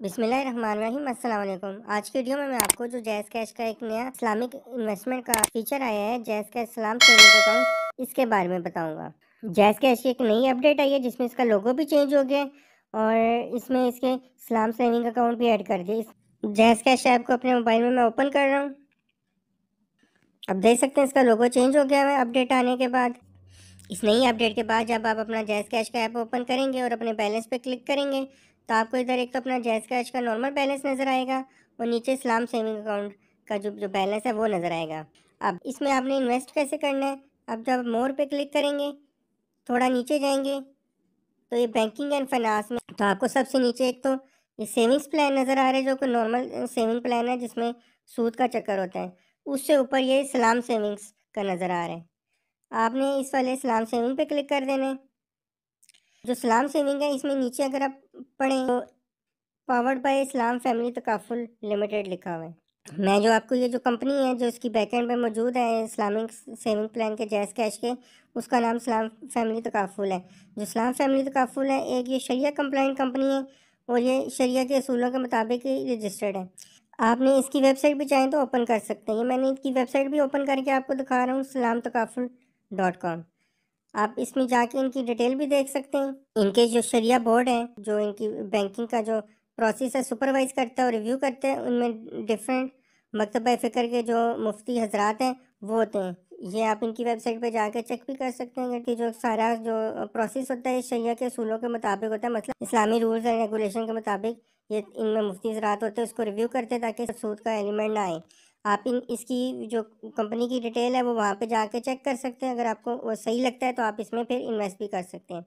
बिस्मिल्लाहिर्रहमानिर्रहीम अस्सलाम वालेकुम। आज की वीडियो में मैं आपको जो जैज़ कैश का एक नया इस्लामिक इन्वेस्टमेंट का फीचर आया है, जैज़ कैश सलाम सेविंग अकाउंट, इसके बारे में बताऊंगा। जैज़ कैश की एक नई अपडेट आई है जिसमें इसका लोगो भी चेंज हो गया है और इसमें इसके सलाम सेविंग अकाउंट भी ऐड कर दिए। जैज़ कैश ऐप को अपने मोबाइल में मैं ओपन कर रहा हूँ। अब देख सकते हैं इसका लोगो चेंज हो गया है अपडेट आने के बाद। इस नई अपडेट के बाद जब आप अपना जैज़ कैश का ऐप ओपन करेंगे और अपने बैलेंस पे क्लिक करेंगे तो आपको इधर एक तो अपना जैज़ कैश का नॉर्मल बैलेंस नज़र आएगा और नीचे इस्लाम सेविंग अकाउंट का जो बैलेंस है वो नज़र आएगा। अब इसमें आपने इन्वेस्ट कैसे करना है, अब जब मोर पे क्लिक करेंगे थोड़ा नीचे जाएंगे तो ये बैंकिंग एंड फाइनेंस में तो आपको सबसे नीचे एक तो ये सेविंग्स प्लान नज़र आ रहा है जो कि नॉर्मल सेविंग प्लान है जिसमें सूद का चक्कर होता है। उससे ऊपर ये इस्लाम सेविंग्स का नज़र आ रहा है। आपने इस वाले इस्लाम सेविंग पे क्लिक कर देना है। जो सलाम सेविंग है इसमें नीचे अगर आप पढ़ें तो powered by Islam family takaful limited लिखा हुआ है। मैं जो आपको ये जो कंपनी है जो इसकी बैकएंड में मौजूद है इस्लामिक सेविंग प्लान के जैज़ कैश के, उसका नाम इस्लाम फैमिली तकाफुल है। जो इस्लाम फैमिली तकाफुल है एक ये शरिया कंप्लाइंट कंपनी है और ये शरिया के असूलों के मुताबिक ही रजिस्टर्ड है। आपने इसकी वेबसाइट भी चाहें तो ओपन कर सकते हैं। ये मैंने इसकी वेबसाइट भी ओपन करके आपको दिखा रहा हूँ, islamtakaful.com। आप इसमें जाके इनकी डिटेल भी देख सकते हैं। इनके जो शरिया बोर्ड है जो इनकी बैंकिंग का जो प्रोसेस है सुपरवाइज करता है और रिव्यू करते हैं, उनमें डिफरेंट मकतबा फ़िक्र के जो मुफ्ती हजरात हैं वो होते हैं। ये आप इनकी वेबसाइट पे जाके चेक भी कर सकते हैं कि जो सारा जो प्रोसेस होता है शरिया के असूलों के मुताबिक होता है, मतलब इस्लामी रूल्स एंड रेगुलेशन के मुताबिक ये इनमें मुफ्ती हजरात होते हैं, उसको रिव्यू करते हैं ताकि सूद का एलिमेंट ना आए। आप इसकी जो कंपनी की डिटेल है वो वहाँ पे जाके चेक कर सकते हैं। अगर आपको वो सही लगता है तो आप इसमें फिर इन्वेस्ट भी कर सकते हैं।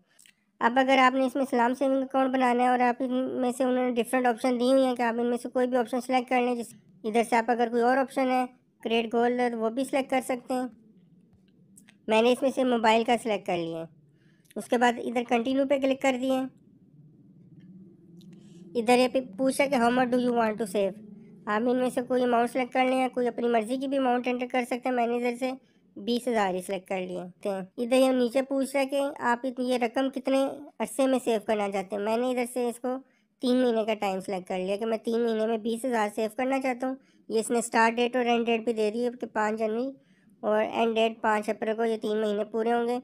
अब अगर आपने इसमें सलाम सेविंग अकाउंट बनाना है और आप इनमें से उन्होंने डिफरेंट ऑप्शन दी हुई हैं कि आप इनमें से कोई भी ऑप्शन सेलेक्ट कर लें, जिस इधर से आप अगर कोई और ऑप्शन है क्रिएट गोल्ड है तो वो भी सिलेक्ट कर सकते हैं। मैंने इसमें से मोबाइल का सिलेक्ट कर लिया है। उसके बाद इधर कंटिन्यू पे क्लिक कर दिए। इधर ये पूछा कि how much do you want to save, आप इनमें से कोई अमाउंट सेलेक्ट कर लें या कोई अपनी मर्ज़ी की भी अमाउंट एंटर कर सकते हैं। मैंने इधर से 20,000 ही सिलेक्ट कर लिए थे। इधर ये नीचे पूछ रहा है कि आप ये रकम कितने अरसे में सेव करना चाहते हैं। मैंने इधर से इसको 3 महीने का टाइम सेलेक्ट कर लिया कि मैं 3 महीने में 20,000 सेव करना चाहता हूँ। ये इसने स्टार्ट डेट और एंड डेट भी दे दी है कि 5 जनवरी और एंड डेट 5 अप्रैल को ये 3 महीने पूरे होंगे।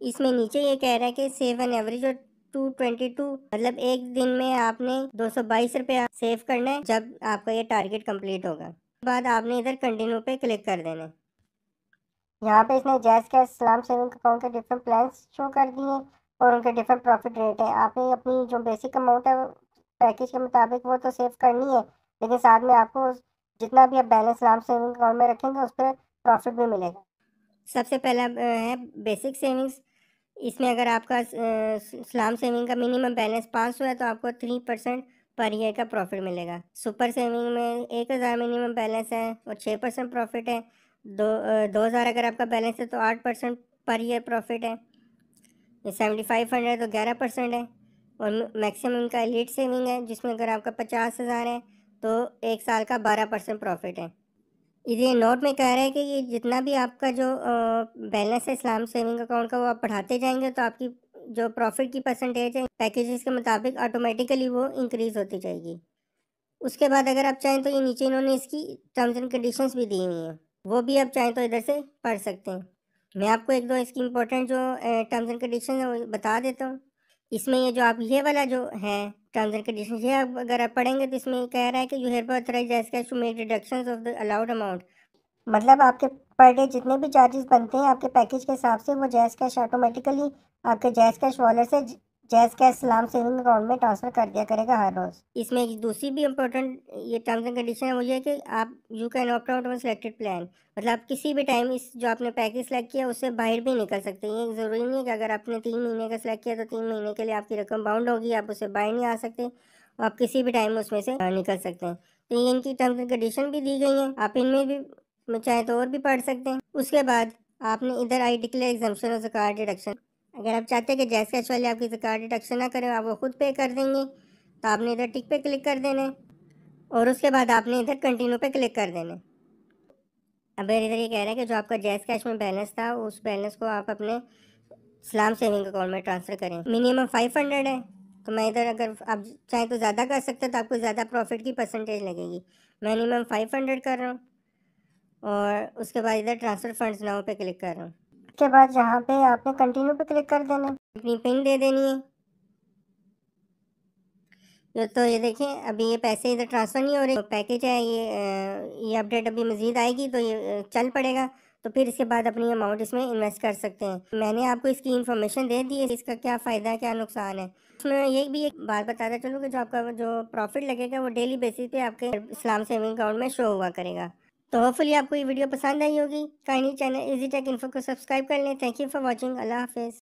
इसमें नीचे ये कह रहा है कि सेव एन एवरेज और 222, मतलब एक दिन में आपने 222 रुपया सेव करना है जब आपका ये टारगेट कंप्लीट होगा। उसके बाद आपने इधर कंटिन्यू पे क्लिक कर देना है। यहाँ पे इसने जैज़ कैश सलाम सेविंग अकाउंट के डिफरेंट प्लान्स शो कर दिए और उनके डिफरेंट प्रॉफिट रेट है। आपने अपनी जो बेसिक अमाउंट है पैकेज के मुताबिक वो तो सेव करनी है, लेकिन साथ में आपको जितना भी आप बैलेंस सलाम सेविंग अकाउंट में रखेंगे उस पर प्रॉफिट भी मिलेगा। सबसे पहला है बेसिक सेविंग्स। इसमें अगर आपका सलाम सेविंग का मिनिमम बैलेंस 500 है तो आपको 3% पर ईयर का प्रॉफिट मिलेगा। सुपर सेविंग में 1,000 मिनिमम बैलेंस है और 6% प्रॉफिट है। 2,000 अगर आपका बैलेंस है तो 8% पर ईयर प्रॉफिट है। 7,500 तो 11% है। और मैक्सिमम का एलीट सेविंग है जिसमें अगर आपका 50,000 है तो 1 साल का 12% प्रॉफिट है। ये नोट में कह रहा है कि ये जितना भी आपका जो बैलेंस है इस्लाम सेविंग अकाउंट का वो आप बढ़ाते जाएंगे तो आपकी जो प्रॉफिट की परसेंटेज है पैकेजेस के मुताबिक ऑटोमेटिकली वो इंक्रीज़ होती जाएगी। उसके बाद अगर आप चाहें तो ये नीचे इन्होंने इसकी टर्म्स एंड कंडीशंस भी दी हुई हैं, वो भी आप चाहें तो इधर से पढ़ सकते हैं। मैं आपको एक दो इसकी इम्पोर्टेंट जो टर्म्स एंड कंडीशन है वो बता देता हूँ। इसमें ये जो आप ये वाला जो है टर्म्स एंड कंडीशन, ये आप अगर आप पढ़ेंगे तो इसमें कह रहा है कि you hereby authorise Jazz Cash to make deductions of the allowed amount, मतलब आपके पर डे जितने भी चार्जेस बनते हैं आपके पैकेज के हिसाब से वो जैज़ कैश ऑटोमेटिकली आपके जैज़ कैश वॉलेट से जैज़ कैश सलाम सेविंग अकाउंट में ट्रांसफ़र कर दिया करेगा हर रोज़। इसमें एक दूसरी भी इम्पोर्टेंट ये टर्म्स एंड कंडीशन है वो ये है कि आप you can opt out of selected plan, मतलब आप किसी भी टाइम इस जो आपने पैकेज सेलेक्ट किया उससे बाहर भी निकल सकते हैं। ये ज़रूरी नहीं है कि अगर आपने 3 महीने का सिलेक्ट किया तो 3 महीने के लिए आपकी रकम बाउंड होगी, आप उससे बाहर नहीं आ सकते, आप किसी भी टाइम उसमें से निकल सकते हैं। तो ये इनकी टर्म्स एंड कंडीशन भी दी गई हैं, आप इनमें भी में चाहे तो और भी पढ़ सकते हैं। उसके बाद आपने इधर आई डिक्लेयर एग्जम्पशन और ज़कात डिडक्शन, अगर आप चाहते हैं कि जैज़ कैश वाले आपकी ज़कात डिडक्शन ना करें, आप वो खुद पे कर देंगे, तो आपने इधर टिक पे क्लिक कर देना है और उसके बाद आपने इधर कंटिन्यू पे क्लिक कर देना है। अब इधर ये कह रहा है कि जो आपका जैज़ कैश में बैलेंस था उस बैलेंस को आप अपने सलाम सेविंग अकाउंट में ट्रांसफ़र करें। मिनिमम 500 है तो मैं इधर, अगर आप चाहें तो ज़्यादा कर सकते हैं तो आपको ज़्यादा प्रॉफिट की परसेंटेज लगेगी। मिनिमम 500 कर रहा हूँ और उसके बाद इधर ट्रांसफ़र फंड्स नाउ पे क्लिक कर रहा हूँ। उसके बाद यहाँ पे आपने कंटिन्यू पे क्लिक कर देना, अपनी पिन दे देनी है। तो ये देखें अभी ये पैसे इधर ट्रांसफ़र नहीं हो रहे, तो पैकेज है ये अपडेट अभी मज़ीद आएगी तो ये चल पड़ेगा, तो फिर इसके बाद अपनी अमाउंट इसमें इन्वेस्ट कर सकते हैं। मैंने आपको इसकी इन्फॉर्मेशन दे दी है, इसका क्या फ़ायदा है क्या नुकसान है। इसमें ये भी एक बात बताता चलूँ कि जो आपका जो प्रॉफिट लगेगा वो डेली बेसिस पे आपके इस्लाम सेविंग अकाउंट में शो हुआ करेगा। तो होपफुली आपको ये वीडियो पसंद आई होगी। Kindly channel Easy Tech Info को सब्सक्राइब कर लें। Thank you for watching. अल्लाह हाफिज़।